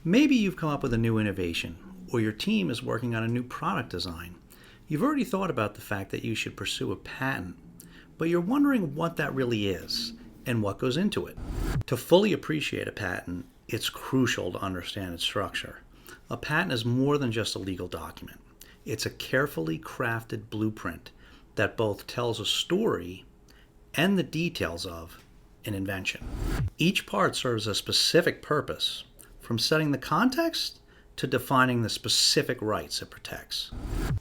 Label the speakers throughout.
Speaker 1: Maybe you've come up with a new innovation, or your team is working on a new product design. You've already thought about the fact that you should pursue a patent, but you're wondering what that really is and what goes into it. To fully appreciate a patent, it's crucial to understand its structure. A patent is more than just a legal document. It's a carefully crafted blueprint that both tells a story and the details of an invention. Each part serves a specific purpose, from setting the context to defining the specific rights it protects.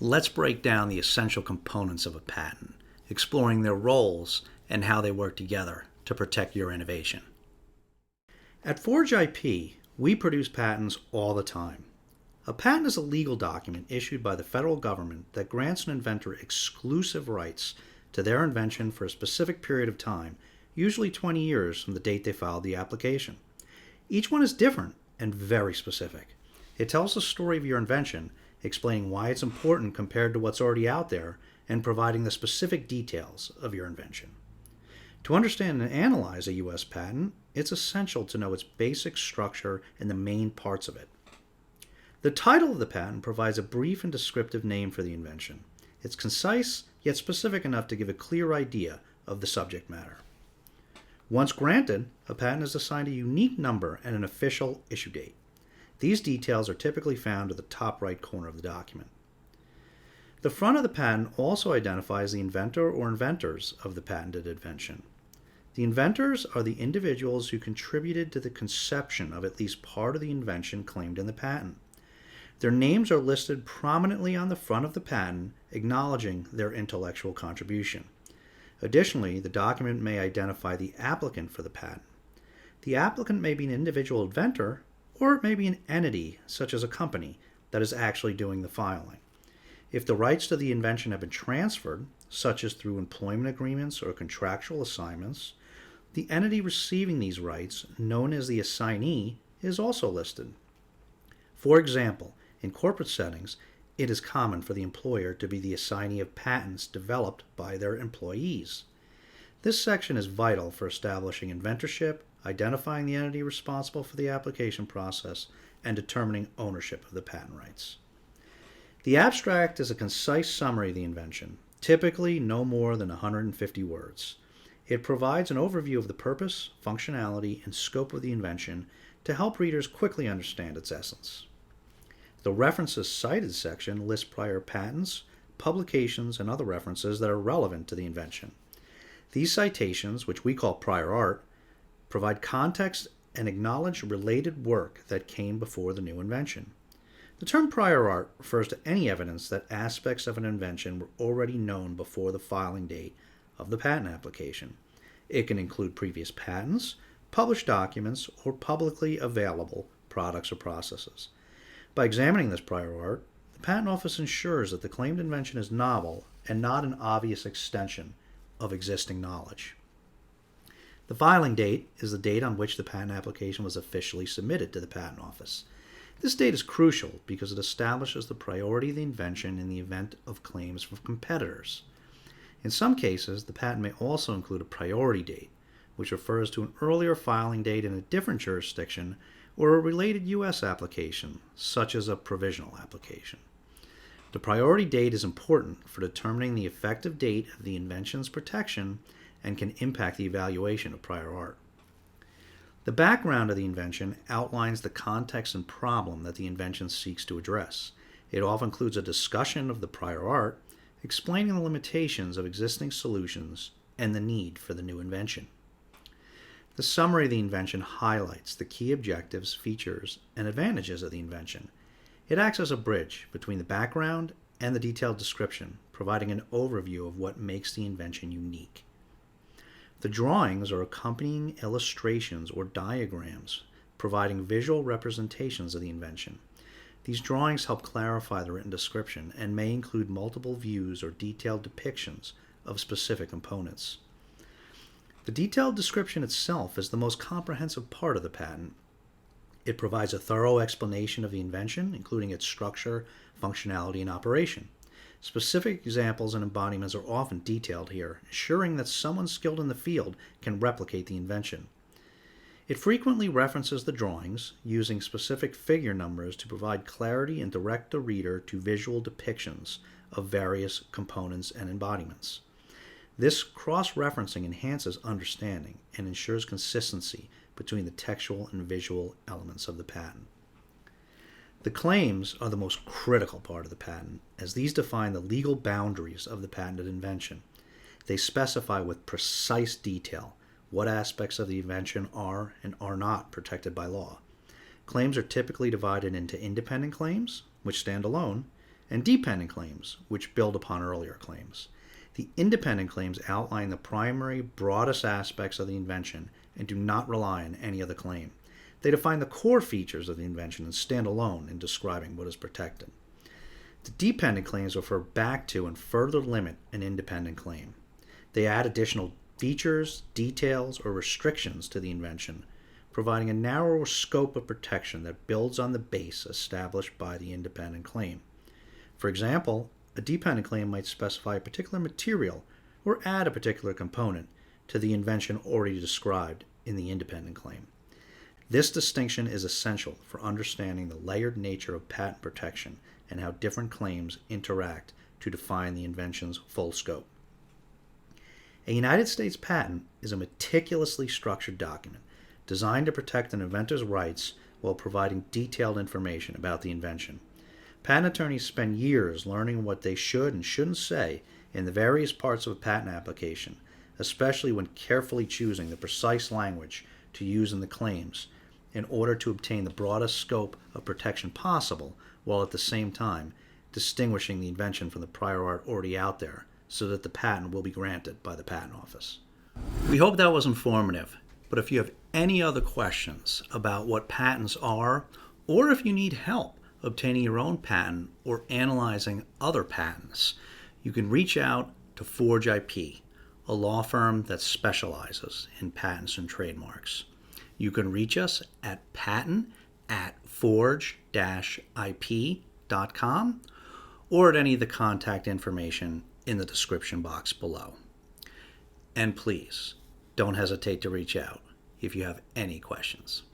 Speaker 1: Let's break down the essential components of a patent, exploring their roles and how they work together to protect your innovation. At Forge IP, we produce patents all the time. A patent is a legal document issued by the federal government that grants an inventor exclusive rights to their invention for a specific period of time, usually 20 years from the date they filed the application. Each one is different and very specific. It tells the story of your invention, explaining why it's important compared to what's already out there, and providing the specific details of your invention. To understand and analyze a U.S. patent, it's essential to know its basic structure and the main parts of it. The title of the patent provides a brief and descriptive name for the invention. It's concise, yet specific enough to give a clear idea of the subject matter. Once granted, a patent is assigned a unique number and an official issue date. These details are typically found at the top right corner of the document. The front of the patent also identifies the inventor or inventors of the patented invention. The inventors are the individuals who contributed to the conception of at least part of the invention claimed in the patent. Their names are listed prominently on the front of the patent, acknowledging their intellectual contribution. Additionally, the document may identify the applicant for the patent. The applicant may be an individual inventor, or it may be an entity, such as a company, that is actually doing the filing. If the rights to the invention have been transferred, such as through employment agreements or contractual assignments, the entity receiving these rights, known as the assignee, is also listed. For example, in corporate settings, it is common for the employer to be the assignee of patents developed by their employees. This section is vital for establishing inventorship, identifying the entity responsible for the application process, and determining ownership of the patent rights. The abstract is a concise summary of the invention, typically no more than 150 words. It provides an overview of the purpose, functionality, and scope of the invention to help readers quickly understand its essence. The References Cited section lists prior patents, publications, and other references that are relevant to the invention. These citations, which we call prior art, provide context and acknowledge related work that came before the new invention. The term prior art refers to any evidence that aspects of an invention were already known before the filing date of the patent application. It can include previous patents, published documents, or publicly available products or processes. By examining this prior art, the Patent Office ensures that the claimed invention is novel and not an obvious extension of existing knowledge. The filing date is the date on which the patent application was officially submitted to the Patent Office. This date is crucial because it establishes the priority of the invention in the event of claims from competitors. In some cases, the patent may also include a priority date, which refers to an earlier filing date in a different jurisdiction or a related U.S. application, such as a provisional application. The priority date is important for determining the effective date of the invention's protection and can impact the evaluation of prior art. The background of the invention outlines the context and problem that the invention seeks to address. It often includes a discussion of the prior art, explaining the limitations of existing solutions and the need for the new invention. The summary of the invention highlights the key objectives, features, and advantages of the invention. It acts as a bridge between the background and the detailed description, providing an overview of what makes the invention unique. The drawings are accompanying illustrations or diagrams, providing visual representations of the invention. These drawings help clarify the written description and may include multiple views or detailed depictions of specific components. The detailed description itself is the most comprehensive part of the patent. It provides a thorough explanation of the invention, including its structure, functionality, and operation. Specific examples and embodiments are often detailed here, ensuring that someone skilled in the field can replicate the invention. It frequently references the drawings, using specific figure numbers to provide clarity and direct the reader to visual depictions of various components and embodiments. This cross-referencing enhances understanding and ensures consistency between the textual and visual elements of the patent. The claims are the most critical part of the patent, as these define the legal boundaries of the patented invention. They specify with precise detail what aspects of the invention are and are not protected by law. Claims are typically divided into independent claims, which stand alone, and dependent claims, which build upon earlier claims. The independent claims outline the primary, broadest aspects of the invention and do not rely on any other claim. They define the core features of the invention and stand alone in describing what is protected. The dependent claims refer back to and further limit an independent claim. They add additional features, details, or restrictions to the invention, providing a narrower scope of protection that builds on the base established by the independent claim. For example, a dependent claim might specify a particular material or add a particular component to the invention already described in the independent claim. This distinction is essential for understanding the layered nature of patent protection and how different claims interact to define the invention's full scope. A United States patent is a meticulously structured document designed to protect an inventor's rights while providing detailed information about the invention. Patent attorneys spend years learning what they should and shouldn't say in the various parts of a patent application, especially when carefully choosing the precise language to use in the claims in order to obtain the broadest scope of protection possible, while at the same time distinguishing the invention from the prior art already out there so that the patent will be granted by the Patent Office. We hope that was informative, but if you have any other questions about what patents are, or if you need help obtaining your own patent or analyzing other patents, you can reach out to Forge IP, a law firm that specializes in patents and trademarks. You can reach us at patent@forge-ip.com or at any of the contact information in the description box below. And please, don't hesitate to reach out if you have any questions.